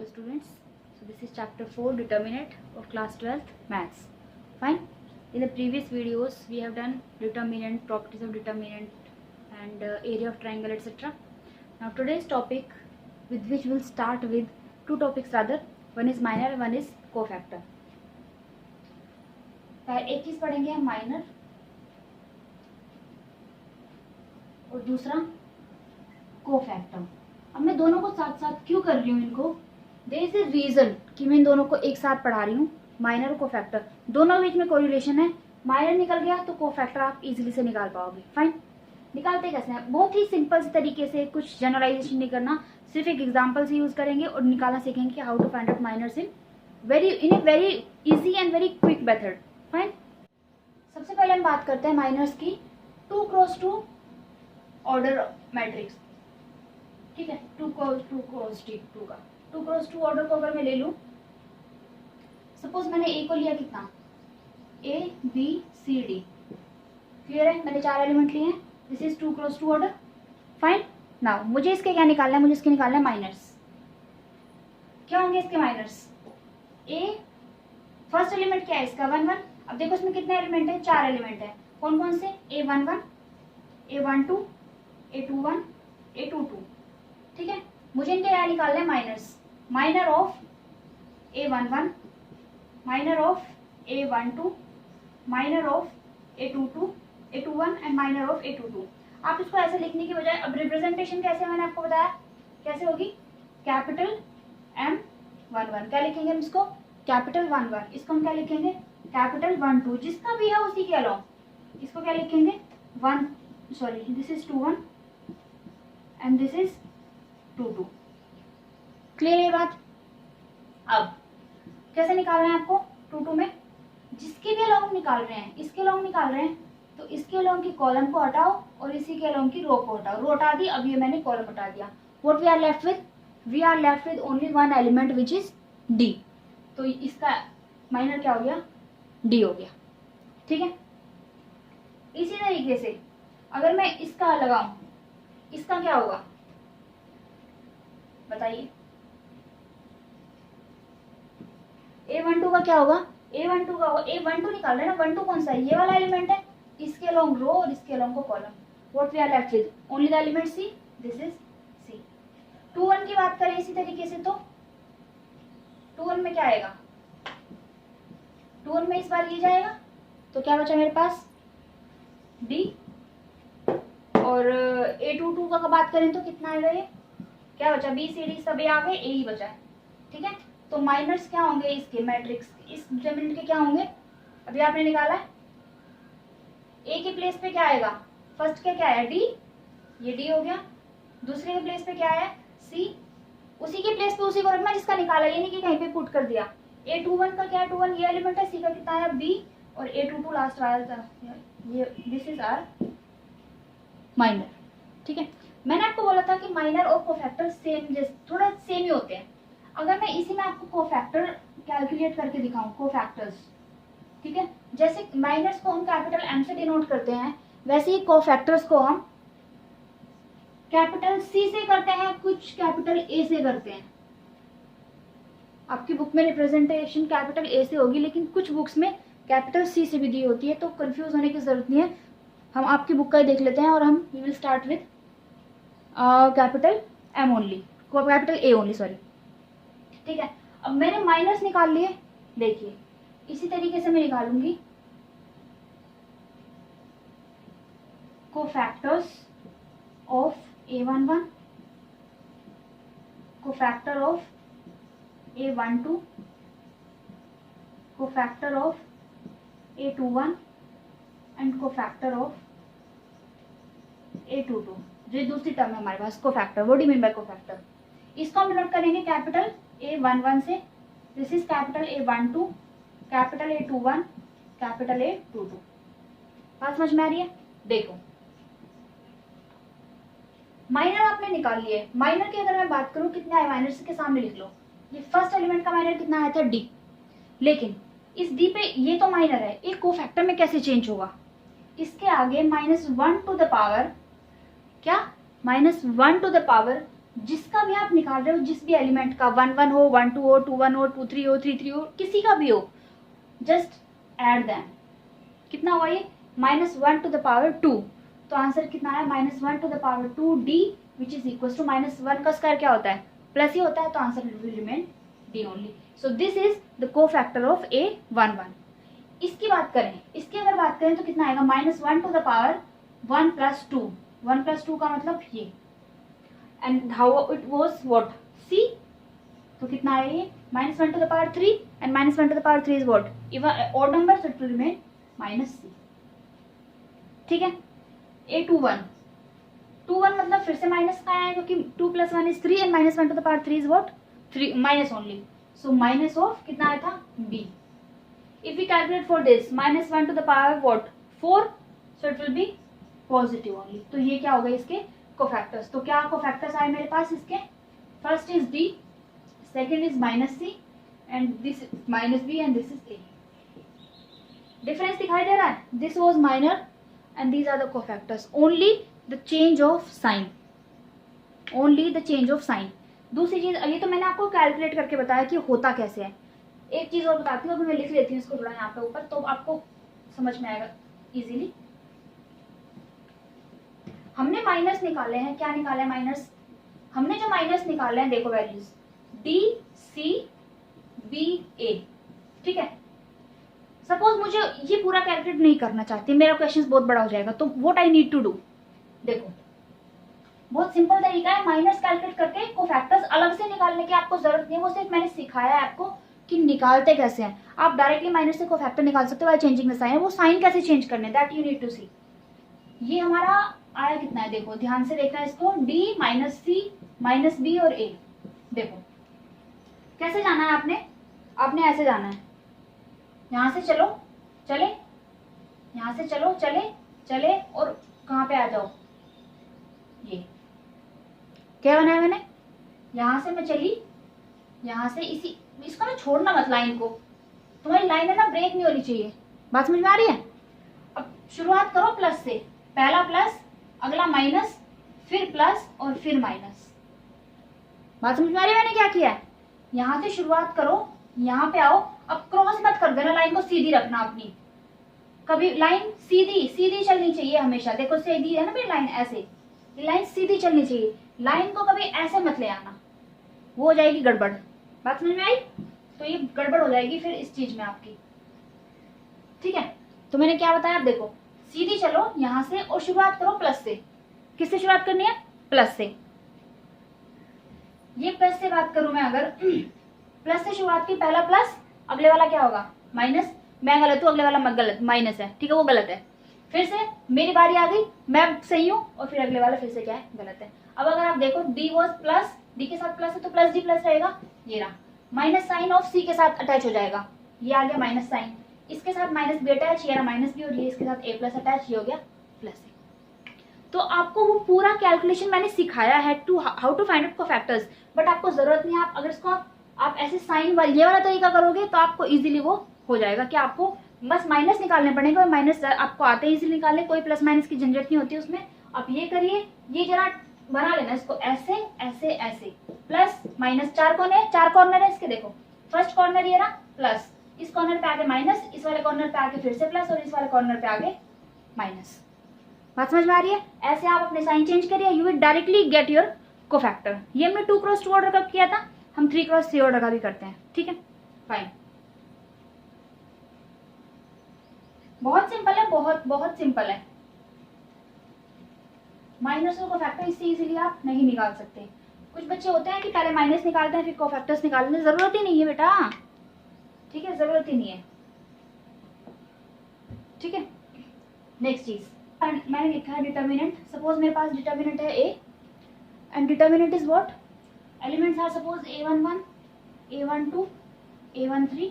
Hello students, so this is chapter 4 determinant of class 12th maths. Fine. In the previous videos we have done determinant, properties of determinant and area of triangle etc. Now today's topic, with which we'll start with two topics rather, one is minor and one is cofactor. एक चीज पढ़ेंगे हम minor और दूसरा cofactor. अब मैं दोनों को साथ साथ क्यों कर रही हूँ इनको? देयर इज ए रीजन कि मैं इन दोनों को एक साथ पढ़ा रही हूँ. माइनर और कोफैक्टर दोनों के बीच में कोरिलेशन है. माइनर निकल गया तो कोफैक्टर आप इजीली से निकाल पाओगे. फाइन. निकालते कैसे हैं? बहुत ही सिंपल तरीके से, कुछ जनरलाइजेशन नहीं करना, सिर्फ एक एग्जाम्पल से यूज करेंगे और निकालना सीखेंगे कि how to find out minors in a very easy and very quick method. Fine. सबसे पहले हम बात करते हैं माइनर्स की 2x2 ऑर्डर मैट्रिक्स. ठीक है, 2x2 का 2x2 ऑर्डर को अगर मैं ले लूं, सपोज मैंने ए को लिया कितना, A B C D. Clear है? मैंने 4 एलिमेंट लिए हैं. This is 2x2 order. Fine. Now मुझे इसके क्या निकालना है? मुझे इसके निकालना है माइनर्स. क्या होंगे इसके माइनर्स? ए फर्स्ट एलिमेंट क्या है इसका? 1 1. अब देखो इसमें कितने एलिमेंट है? 4 एलिमेंट है. कौन कौन से? A11, A12, A21, A22. ठीक है. मुझे इनके क्या निकालना है? Minors. Minor of A11, minor of A12, minor of A22, A21 and minor of A22. आप इसको ऐसे लिखने की बजाय, अब रिप्रेजेंटेशन कैसे मैंने आपको बताया कैसे होगी? Capital M11. क्या लिखेंगे हम इसको? कैपिटल 11. इसको हम क्या लिखेंगे? कैपिटल 12. जिसका भी है उसी के अलावा इसको क्या लिखेंगे? 1, sorry, this is 21 and this is 22. Clear है बात? अब कैसे निकालना है आपको? 22 में जिसके भी अलोंग निकाल रहे हैं, इसके अलोंग निकाल रहे हैं तो इसके अलोंग की कॉलम को हटाओ और इसी के अलोंग की रो को हटाओ. रो हटा दी. अब ये मैंने कॉलम हटा दिया. What we are left with? We are left with only one element which is D. तो इसका माइनर क्या हो गया? डी हो गया. ठीक है. इसी तरीके से अगर मैं इसका लगाऊं, इसका क्या होगा बताइए? A12 का क्या होगा? A12 का होगा, A12 निकाल रहे हैं ना. 12 कौन सा है? ये वाला एलिमेंट है. इसके अलोंग रो और इसके अलोंग को column. What we are left with? Only the element C. This is C. 21 की बात करें इसी तरीके से तो 21 में क्या आएगा? 21 में इस बार ये जाएगा तो क्या बचा मेरे पास? डी. और A22 का बात करें तो कितना आएगा? ये क्या बचा? बी सी डी सब ए आ गए, ए ही बचा है. ठीक है. तो माइनर्स क्या होंगे इसके? मैट्रिक्स इस डिटरमिनेंट के क्या होंगे? अभी आपने निकाला है. ए के प्लेस पे क्या आएगा? फर्स्ट के क्या है? डी. ये डी हो गया. दूसरे के प्लेस पे क्या है? सी. उसी के प्लेस पे उसी को रखना जिसका निकाला, ये नहीं कि कहीं पे पुट कर दिया. A21 का क्या है? 21 ये एलिमेंट है. सी का कितना आया? बी. और A22 लास्ट आया था. ये दिस इज आर माइनर. ठीक है. मैंने आपको बोला था कि माइनर और कोफैक्टर सेम, जैसे थोड़ा सेम ही होते हैं. अगर मैं इसी में आपको कोफैक्टर कैलकुलेट करके दिखाऊं, कोफैक्टर्स, ठीक है, जैसे माइनर्स को हम कैपिटल एम से डिनोट करते हैं, वैसे ही कोफैक्टर्स को हम कैपिटल सी से करते हैं, कुछ कैपिटल ए से करते हैं. आपकी बुक में रिप्रेजेंटेशन कैपिटल ए से होगी, लेकिन कुछ बुक्स में कैपिटल सी से भी दी होती है, तो कंफ्यूज होने की जरूरत नहीं है. हम आपकी बुक का ही देख लेते हैं और हम we will start with capital M only, capital A only, sorry. ठीक है. अब मैंने माइनस निकाल लिए. देखिए इसी तरीके से मैं निकालूंगी cofactors of A11, cofactor of A12, cofactor of A21 and cofactor of A22. जो दूसरी टर्म है हमारे पास cofactor. What do you mean by cofactor? इसको हम डिनोट करेंगे कैपिटल A11 से. This is capital A12, capital A21, capital A22. बात समझ में आ रही है? देखो माइनर आपने निकाल लिए. माइनर की अगर मैं बात करूं कितने आए माइनर के सामने लिख लो. ये फर्स्ट एलिमेंट का माइनर कितना आया था? डी. लेकिन इस डी पे ये तो माइनर है, एक कोफैक्टर में कैसे चेंज होगा? इसके आगे -1 टू द पावर क्या? -1 टू द पावर जिसका भी आप निकाल रहे हो, जिस भी एलिमेंट का, 1 1 हो, 1 2 हो, 2 1 हो, 2 3 हो, 3 3 हो, किसी का भी हो, जस्ट ऐड दैम। कितना हुआ ये? -1 टू द पावर 2। तो आंसर कितना है? -1 to the power 2d which is equal to -1 का स्क्वायर क्या होता है? प्लस ही होता है, तो answer will remain d only. So this is the cofactor of A11। इसकी बात करें, इसकी अगर बात करें तो कितना आएगा? -1 टू द पावर 1 + 2। 1 + 2 का मतलब ये, and how it was what? c। तो कितना आएगा ये? -1 to the power 3 and -1 to the power 3 is what? Even odd number, so it will remain -c। ठीक है। A21, 21 मतलब फिर से माइनस का है, क्योंकि 2 + 1 is 3 and -1 to the power 3 is what? 3 minus only. So minus of कितना आया था? b। If we calculate for this, -1 to the power what? 4, so it will be positive only। तो ये क्या हो गए इसके कोफैक्टर्स? तो क्या कोफैक्टर्स आए मेरे पास इसके? First is d, second is -c and this -b and this is a। Difference दिखाई दे रहा है? This was minor and these are the cofactors, only the change of sign, only the change of sign. दूसरी चीज, ये तो मैंने आपको कैलकुलेट करके बताया कि होता कैसे है। एक चीज और बताती हूँ, अभी मैं लिख लेती हूँ इसको थोड़ा यहाँ पे ऊपर, तो आपको समझ में आएगा इजीली। हमने माइनस निकाले हैं, क्या निकाले हैं माइनस? हमने जो माइनस निकाले हैं, देखो values d c b a। ठीक है। सपोज मुझे ये पूरा कैलकुलेट नहीं करना चाहती, मेरा क्वेश्चन बहुत बड़ा हो जाएगा, तो what I need to do? देखो बहुत सिंपल तरीका है, माइनस कैलकुलेट करके कोफैक्टर्स अलग से निकालने की आपको जरूरत नहीं है, वो सिर्फ मैंने सिखाया है आपको कि निकालते कैसे हैं। आप डायरेक्टली माइनस से कोफैक्टर निकाल सकते हो बाय चेंजिंग द साइन। वो साइन कैसे चेंज करने, दैट यू नीड टू सी। ये हमारा आया कितना है? देखो ध्यान से देखना है इसको, d -c -b और a। देखो कैसे जाना है आपने? आपने ऐसे जाना है, यहां से चलो चले, यहां से चलो चले चले, और कहां पे आ जाओ? ये क्या बनाया मैंने? यहां से मैं चली, यहां से इसी, इसको ना छोड़ना मत लाइन को, तुम्हारी लाइन है ना ब्रेक नहीं होनी चाहिए। बात समझ में आ रही है? अब शुरुआत करो प्लस से, पहला प्लस, अगला माइनस, फिर प्लस और फिर माइनस। बात समझ में आ रही है मैंने क्या किया है? यहां से शुरुआत करो, यहाँ पे आओ। अब क्रॉस मत कर देना, लाइन को सीधी रखना अपनी। कभी लाइन सीधी सीधी चलनी चाहिए हमेशा। देखो सीधी है ना मेरी लाइन, ऐसे लाइन सीधी चलनी चाहिए, लाइन को कभी ऐसे मत ले आना, वो हो जाएगी गड़बड़। बात समझ में आई? तो ये गड़बड़ हो जाएगी फिर इस चीज में आपकी। ठीक है, तो मैंने क्या बताया? आप देखो सीधी चलो यहां से और शुरुआत करो प्लस से। किससे शुरुआत करनी है? प्लस से। ये प्लस से बात करूं मैं, अगर प्लस से शुरुआत की, पहला प्लस, अगले वाला क्या होगा? माइनस। मैं गलत हूं, अगले वाला गलत, माइनस है, ठीक है, वो गलत है। फिर से मेरी बारी आ गई, मैं सही हूं, और फिर अगले वाला फिर से क्या है? गलत है। अब अगर आप देखो d वॉज प्लस, d के साथ प्लस है तो प्लस d प्लस रहेगा, ये रहा। माइनस साइन ऑफ c के साथ अटैच हो जाएगा, ये आ गया माइनस साइन, इसके साथ माइनस बी अटैच, ये रहा माइनस बी, और ये इसके साथ a प्लस अटैच, ये हो गया प्लस a। तो आपको वो पूरा कैलकुलेशन मैंने सिखाया है to how to find out cofactors, but आपको जरूरत नहीं है। आप अगर इसको आप ऐसे साइन वाले ये वाला तरीका करोगे तो आपको इजीली वो हो जाएगा कि आपको बस माइनस निकालने पड़ेगा। माइनस आपको आते हैं इजीली निकालने, कोई प्लस माइनस की झंझट नहीं होती उसमें। आप ये करिए, ये जरा बना लेना इसको, ऐसे ऐसे ऐसे, प्लस माइनस, चार कॉर्नर है इसके। देखो फर्स्ट कॉर्नर ये रहा प्लस, इस कॉर्नर पे आगे माइनस, इस वाले कॉर्नर पे आगे फिर से प्लस, और इस वाले कॉर्नर पे आगे माइनस। बात समझ में आ रही है? ऐसे आप अपने साइन चेंज करिए, you will directly get your cofactor. ये हमने 2x2 ऑर्डर का किया था, हम 3x3 ऑर्डर का भी करते हैं। ठीक है, फाइन। बहुत सिंपल है, बहुत बहुत सिंपल है। माइनस और कोफैक्टर इससे इजीली आप नहीं निकाल सकते। कुछ बच्चे होते हैं कि पहले माइनस निकालते हैं फिर कोफैक्टर्स निकालने, जरूरत ही नहीं है बेटा। ठीक है, जरूरत ही नहीं है। ठीक है, नेक्स्ट चीज मैंने लिखा है डिटर्मिनेंट। सपोज मेरे पास डिटर्मिनेंट है a and determinant is what? Elements are suppose a11, a12, a13।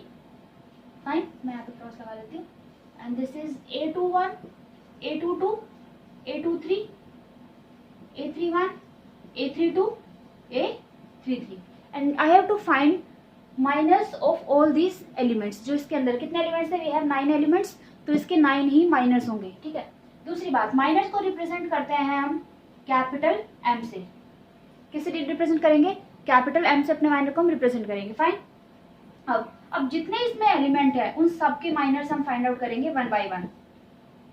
Fine, मैं यहाँ पे क्रॉस लगा देती हूँ। And this is a21, a22, a23, a31, a32, a33, and I have to find minus of all these elements. जो इसके अंदर कितने एलिमेंट्स है? वी हैव 9 एलिमेंट्स, तो इसके 9 ही माइनस होंगे। ठीक है, दूसरी बात, माइनस को रिप्रेजेंट करते हैं हम कैपिटल M से। किससे रिप्रेजेंट करेंगे, कैपिटल M से अपने माइनर को हम रिप्रेजेंट करेंगे। फाइन। अब जितने इसमें एलिमेंट है उन सबके माइनर्स हम फाइंड आउट करेंगे one by one.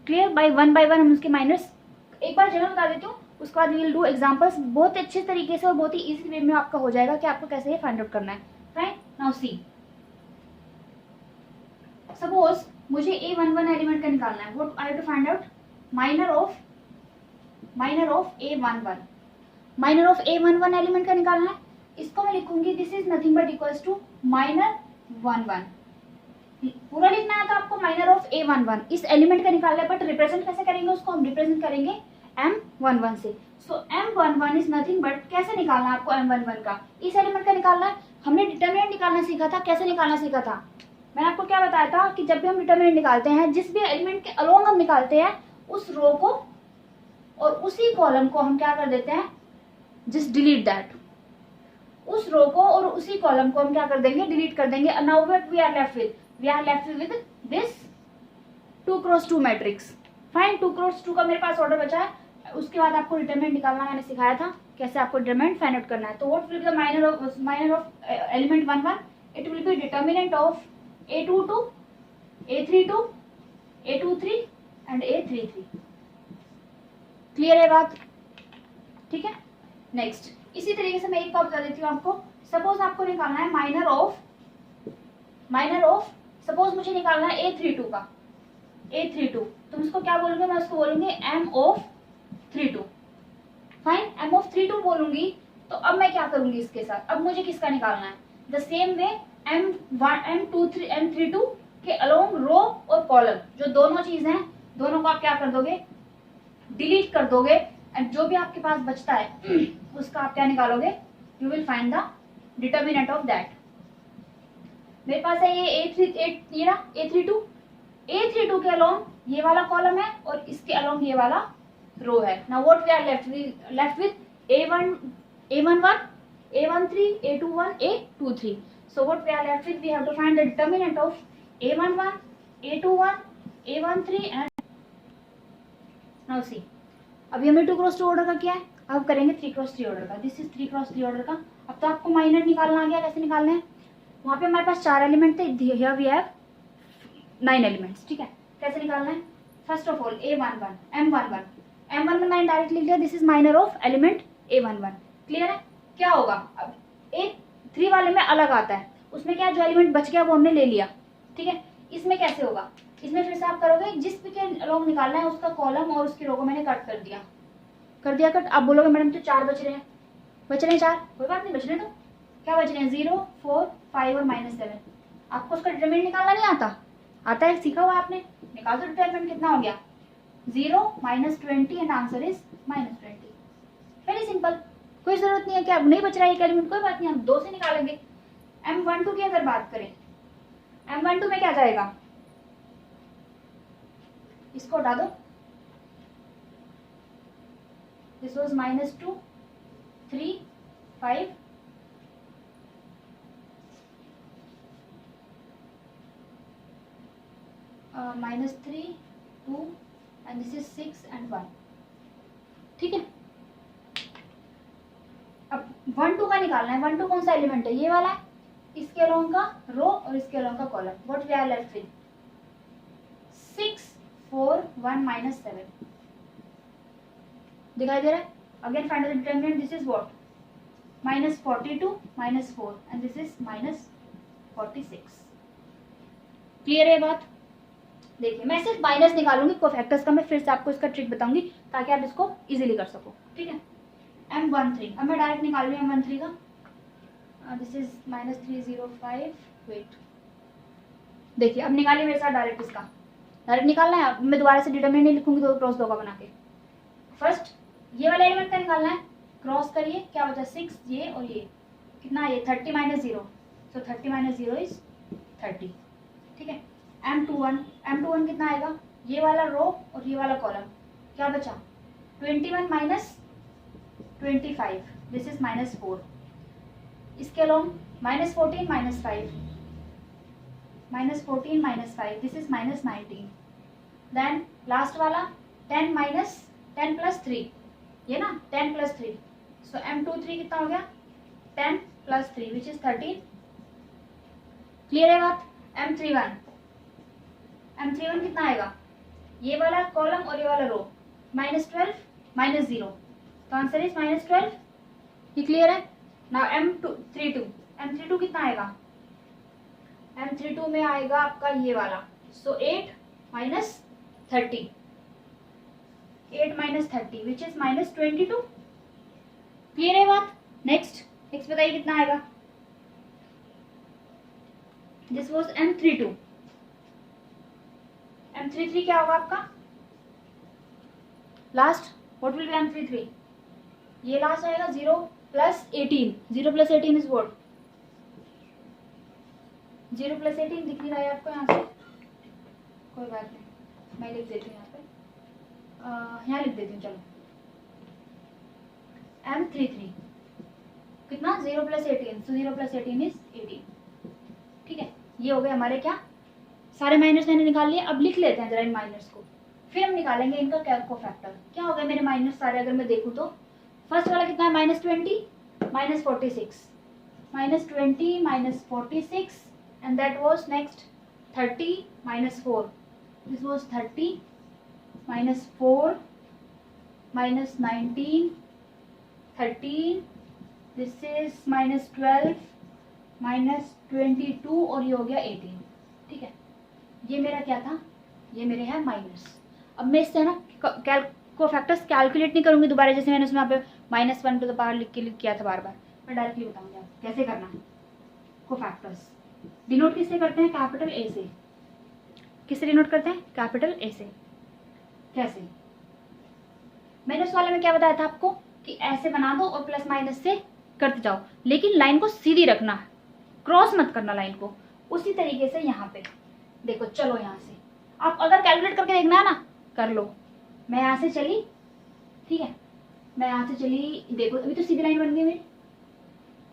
Clear, by one हम उसके माइनर्स एक बार जगह बता देती हूँ, उसके बाद वील डू एग्जांपल्स बहुत अच्छे तरीके से और बहुत ही इजी वे में आपका हो जाएगा कि आपको कैसे ये फाइंड आउट करना है। फाइन। नाउ सी, सपोज मुझे A11 एलिमेंट का निकालना है। What I have to find out, minor of A11। Minor of A11 element का निकालना है। इसको मैं लिखूंगी this is nothing but equals to minor 11। पूरा लिखना है तो आपको माइनर ऑफ A11 इस एलिमेंट का निकालना है, बट रिप्रेजेंट कैसे करेंगे उसको, हम रिप्रेजेंट करेंगे M11 से। सो M11 इज नथिंग बट, कैसे निकालना है आपको M11 का, इस एलिमेंट का निकालना है। हमने डिटरमिनेंट निकालना सीखा था, कैसे निकालना सीखा था, मैंने आपको क्या बताया था कि जब भी हम डिटरमिनेंट निकालते हैं, जिस भी एलिमेंट के अलोंग हम निकालते हैं, उस रो को और उसी कॉलम को हम क्या कर देते हैं, जस्ट डिलीट दैट। उस रो को और उसी कॉलम को हम क्या कर देंगे, डिलीट कर देंगे। Now what we are left with this 2x2 matrix. Fine, 2x2 का मेरे पास ऑर्डर बचा है। उसके बाद आपको डिटरमिनेंट निकालना मैंने सिखाया था, कैसे आपको डिटरमिनेंट फाइंड आउट करना है। तो what will be the minor of element 11, it will be determinant of A22, A32, A23 and A33। Clear है बात, ठीक है। नेक्स्ट, इसी तरीके से मैं एक बार बता देती हूँ आपको। सपोज आपको निकालना है माइनर ऑफ सपोज मुझे निकालना है A32 का, A32, तुम इसको क्या बोलोगे, मैं उसको बोलूंगी M of 32। Fine, M of 32 बोलूंगी। तो अब मैं क्या करूंगी इसके साथ, अब मुझे किसका निकालना है, द सेम वे M32 के अलोंग रो और कॉलम, जो दोनों चीज हैं, दोनों को आप क्या कर दोगे, डिलीट कर दोगे। एंड जो भी आपके पास बचता है उसका आप क्या निकालोगे, you will find the determinant of that. मेरे पास है ये A32 के अलोंग ये वाला कॉलम है और इसके अलोंग ये वाला रो है। Now what we are left with A11, A13, A21, A23। So what we are left with, we have to find the determinant of A11, A21, A13 and now see, अभी हमने 2x2 order का किया है, अब करेंगे 3x3 order का। This is 3x3 order का। अब तो आपको माइनर निकालना आ गया, कैसे निकालना है। वहाँ पे हमारे पास 4 एलिमेंट थे, हियर वी हैव 9 एलिमेंट्स, ठीक है। कैसे निकालना है, फर्स्ट ऑफ ऑल M11 मैंने डायरेक्ट लिख लिया, this is minor of element A11। Clear है। क्या होगा, अब A3 वाले में अलग आता है, उसमें क्या जो एलिमेंट बच गया वो हमने ले लिया, ठीक है। इसमें कैसे होगा, इसमें फिर से आप करोगे, जिस भी के अलोंग निकालना है उसका कॉलम और उसकी रो को मैंने कट कर दिया कट। आप बोलोगे मैडम तो 4 बच रहे हैं 4, कोई बात नहीं, बच रहे तो क्या बच रहे हैं, 0, 4, 5 और -7। आपको उसका डिटरमिनेंट निकालना नहीं आता है, सीखा हुआ आपने, निकाल दो डिटरमिनेंट, कितना हो गया 0, -20 and answer is -20। Very simple, कोई जरूरत नहीं है कि अब नहीं बच रहा है एक एलिमेंट, कोई बात नहीं, हम 2 से निकालेंगे। M12 की अगर बात करें, M12 में क्या जाएगा, इसको हटा दो, this was -2, 3, 5, -3, 2 and this is 6 and 1, ठीक है। अब 1-2 का निकालना है। 1-2 कौन सा एलिमेंट है, ये वाला, इसके अलोंग का रो और इसके अलोंग का column. What we are left with 6, 4, 1, -7 दिखाई दे रहा है। Again find the determinant, this is what -42, -4 and this is -46। Clear है बात। देखिए मैं सिर्फ माइनस निकालूंगी कोफैक्टर्स का, मैं फिर से आपको इसका ट्रिक बताऊंगी ताकि आप इसको इजीली कर सको, ठीक है। M13, अब मैं डायरेक्ट निकाल रही हूँ M13 का, दिस इज -305, वेट, देखिए अब निकालिए मेरे साथ डायरेक्ट, इसका डायरेक्ट निकालना है। अब मैं दोबारा से डिटरमिनेंट नहीं लिखूंगी, 2x2 का बना के। फर्स्ट ये वाले एलिमेंट का निकालना है, क्रॉस करिए, क्या बचा 6, ये और ये कितना, ये 30 - 0, सो 30 - 0 इज 30, ठीक है। M21 कितना आएगा, ये वाला रो और ये वाला कॉलम, क्या बचा 21 - 25, दिस इज -4। इसके along -14, -5, -14, -5, this is -19। Then last वाला 10 + 3, ये ना 10 + 3, सो M23 कितना हो गया 10 + 3 विच इज 13। क्लियर है बात। M31 कितना आएगा, ये वाला कॉलम और ये वाला रो, -12 -0, तो आंसर इज -12। ये क्लियर है। नाउ M32 कितना आएगा, M32 में आएगा आपका ये वाला, सो 8 - 30, 8 - 30 विच इज -22। क्लियर है बात। नेक्स्ट बताइए कितना आएगा। This was M32। M33 क्या होगा आपका last, what will B M33, ये लास्ट आएगा 0 + 18, 0 + 18 इज व्हाट, 0 + 18 दिख नहीं रहा है आपको यहाँ से, कोई बात नहीं, मैं लिख देती हूँ यहाँ पे, यहाँ लिख देती हूँ चलो। M33 कितना 0 + 18, सो 0 + 18 इज 18। ठीक है, ये हो गए हमारे क्या सारे माइनस मैंने निकाल लिए। अब लिख लेते हैं जरा इन माइनस को, फिर हम निकालेंगे इनका कोफैक्टर। क्या हो गए मेरे माइनस सारे, अगर मैं देखूँ तो फर्स्ट वाला कितना है -20 - 46, -20 - 46 and that was next 30 - 4, this was 30 - 4 -19, 13, this is -12 -22 और ये हो गया 18। ठीक है, ये मेरा क्या था, ये मेरे है माइनस। अब मैं इससे ना कोफैक्टर्स कैलकुलेट नहीं करूंगी दोबारा, जैसे मैंने उसमें यहाँ पे -1 टू द पावर लिख किया था बार बार। मैं डायरेक्टली बताऊंगी आपको कैसे करना है। कोफैक्टर्स डिनोट किससे करते हैं, कैपिटल ए से। किससे डिनोट करते हैं, कैपिटल ए से। कैसे, मैंने उस वाले में क्या बताया था आपको कि ऐसे बना दो और प्लस माइनस से करते जाओ, लेकिन लाइन को सीधी रखना, क्रॉस मत करना लाइन को। उसी तरीके से यहाँ पे देखो, चलो यहाँ से आप अगर कैलकुलेट करके देखना है ना कर लो। मैं यहाँ से चली, ठीक है, मैं यहाँ से चली, देखो अभी तो सीधी लाइन बन गई मेरी,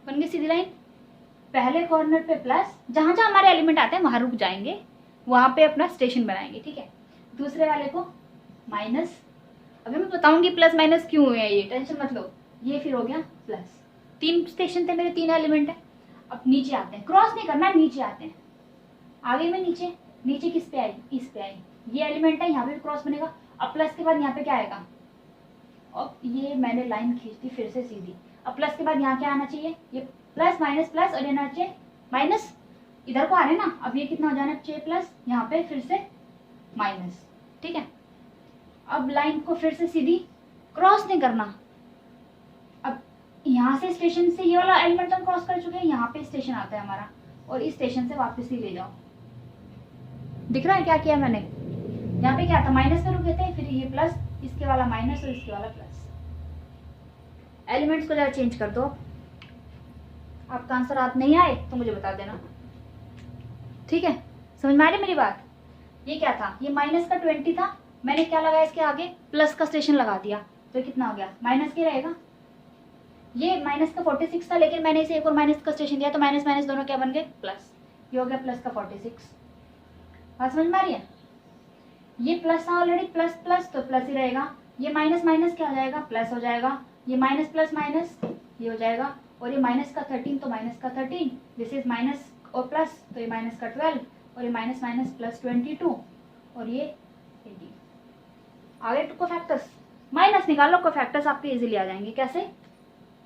बन गई सीधी लाइन। पहले कॉर्नर पे प्लस, जहाँ जहाँ हमारे एलिमेंट आते हैं वहां रुक जाएंगे, वहां पे अपना स्टेशन बनाएंगे। ठीक है, दूसरे वाले को माइनस, अभी मैं बताऊंगी प्लस माइनस क्यों हुए, ये टेंशन मत लो। ये फिर हो गया प्लस, 3 स्टेशन थे मेरे, 3 एलिमेंट है। अब नीचे आते हैं, क्रॉस नहीं करना, नीचे आते हैं। आगे में नीचे, नीचे किस पे आई, इस पे आई, ये एलिमेंट है, यहाँ पे क्रॉस बनेगा। अब प्लस के बाद यहाँ पे क्या आएगा, अब ये मैंने लाइन खींच दी फिर से सीधी। अब प्लस के बाद यहाँ क्या आना चाहिए, ये प्लस माइनस प्लस, और ये आना चाहिए माइनस, इधर को आ रहे ना। अब ये कितना हो जाना चाहिए प्लस, यहाँ पे फिर से माइनस। ठीक है, अब लाइन को फिर से सीधी, क्रॉस नहीं करना। अब यहाँ से स्टेशन से ये वाला एलिमेंट हम क्रॉस कर चुके हैं, यहाँ पे स्टेशन आता है हमारा, और इस स्टेशन से वापस ही ले जाओ। दिख रहा है क्या किया मैंने, यहाँ पे क्या था, माइनस पे रुके थे, फिर ये प्लस, इसके वाला माइनस और इसके वाला प्लस। एलिमेंट्स को जरा चेंज कर दो। आपका आंसर याद नहीं आए तो मुझे बता देना। ठीक है, समझ में आ रही मेरी बात। ये क्या था, ये माइनस का 20 था, मैंने क्या लगाया इसके आगे, प्लस का स्टेशन लगा दिया, तो कितना हो गया, माइनस के रहेगा। ये माइनस का 46 था, लेकिन मैंने इसे एक और माइनस का स्टेशन दिया, तो माइनस माइनस दोनों क्या बन गए, प्लस। ये हो गया प्लस का 46। बात समझ में आ रही है। ये प्लस था ऑलरेडी, प्लस प्लस तो प्लस ही रहेगा। ये माइनस माइनस क्या हो जाएगा, प्लस हो जाएगा। ये माइनस प्लस माइनस ये हो जाएगा, और ये माइनस का 13 तो माइनस का 13, दिस इज माइनस और प्लस, तो ये माइनस का 12, और ये माइनस माइनस प्लस 22, और ये 18। आगे कोफैक्टर्स, माइनस निकालो, कोफैक्टर्स आपके इजीली आ जाएंगे। कैसे,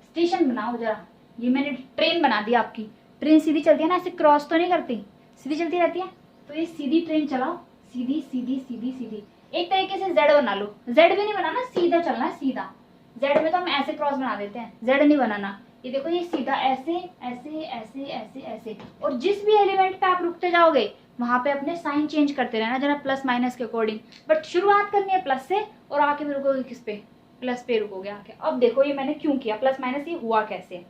स्टेशन बनाओ जरा। ये मैंने ट्रेन बना दी आपकी, ट्रेन सीधी चलती है ना, ऐसे क्रॉस तो नहीं करती, सीधी चलती रहती है। तो ये सीधी ट्रेन चलाओ, सीधी सीधी सीधी सीधी। एक तरीके से जेड बना लो, जेड भी नहीं बनाना, सीधा चलना है, सीधा। जेड में तो हम ऐसे क्रॉस बना देते हैं, जेड नहीं बनाना। ये देखो, ये सीधा ऐसे ऐसे ऐसे ऐसे ऐसे, और जिस भी एलिमेंट पे आप रुकते जाओगे वहां पे अपने साइन चेंज करते रहना जरा, प्लस माइनस के अकॉर्डिंग। बट शुरुआत करनी है प्लस से, और आके भी रुकोगे किस पे, प्लस पे रुकोगे आके। अब देखो ये मैंने क्यों किया प्लस माइनस, ये हुआ कैसे।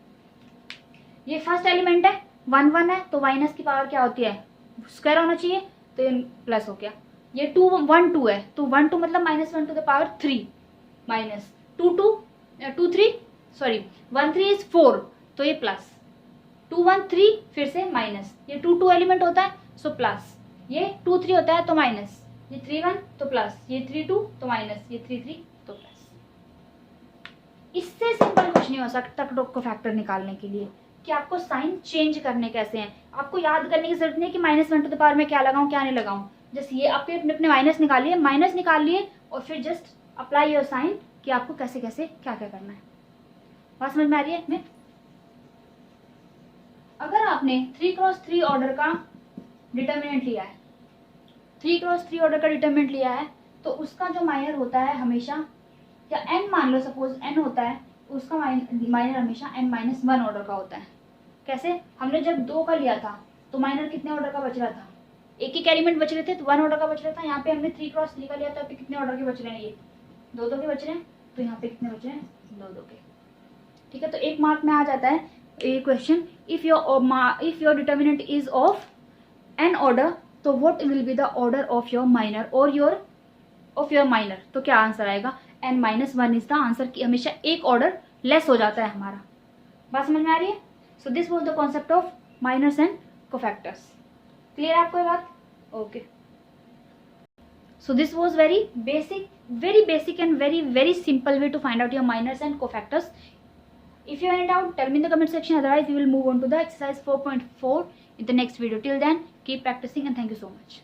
ये फर्स्ट एलिमेंट है, 1 1 है, तो माइनस की पावर क्या होती है, स्क्वायर होना चाहिए, तो ये प्लस हो गया। ये 2 1 2 है, तो 1 2 मतलब -1 to the power 3, minus 2 2 3 sorry 1 3 is 4, तो ये प्लस। 2 1 3 फिर से माइनस, ये 2 2 एलिमेंट होता है सो प्लस, ये 2 3 होता है तो माइनस, ये 3 1 तो प्लस, ये 3 2 तो माइनस, ये 3 3 तो प्लस। इससे सिंपल कुछ नहीं हो सकता कोफैक्टर निकालने के लिए कि आपको साइन चेंज करने कैसे हैं। आपको याद करने की जरूरत नहीं है कि -1 टू द पावर में क्या लगाऊं क्या नहीं लगाऊं। जस्ट ये आपके अपने माइनस निकालिए, माइनस निकाल लिए और फिर जस्ट अप्लाई योर साइन कि आपको कैसे कैसे क्या क्या करना है। बात समझ में आ रही है? मैं अगर आपने 3x3 ऑर्डर का डिटर्मिनेंट लिया है, 3x3 ऑर्डर का डिटर्मिनेंट लिया है, तो उसका जो माइनर होता है हमेशा, या n मान लो, सपोज n होता है, उसका माइनर हमेशा n-1 ऑर्डर का होता है। कैसे? हमने जब 2 का लिया था तो माइनर कितने ऑर्डर का बच रहा था? एक ही एलिमेंट बच रहे थे तो 1 ऑर्डर का बच रहा था। यहाँ पे हमने 3x3 का लिया था, तो कितने ऑर्डर के बच रहे हैं? ये 2-2 के बच रहे हैं। तो यहाँ पे कितने बच रहे हैं? 2-2 के। ठीक है, तो 1 मार्क में आ जाता है ये question. If your determinant is of n order, तो what will be the order of your minor और ऑफ योर माइनर? तो क्या आंसर आएगा? n-1 इज द आंसर की हमेशा एक ऑर्डर लेस हो जाता है हमारा। बात समझ में आ रही है? So this was the concept of minors and cofactors. Clear है आपको ये बात? Okay, so this was very basic and very simple way to find out your minors and cofactors. If you have any doubt, tell me in the comment section. Otherwise we will move on to the exercise 4.4 in the next video. Till then, keep practicing and thank you so much.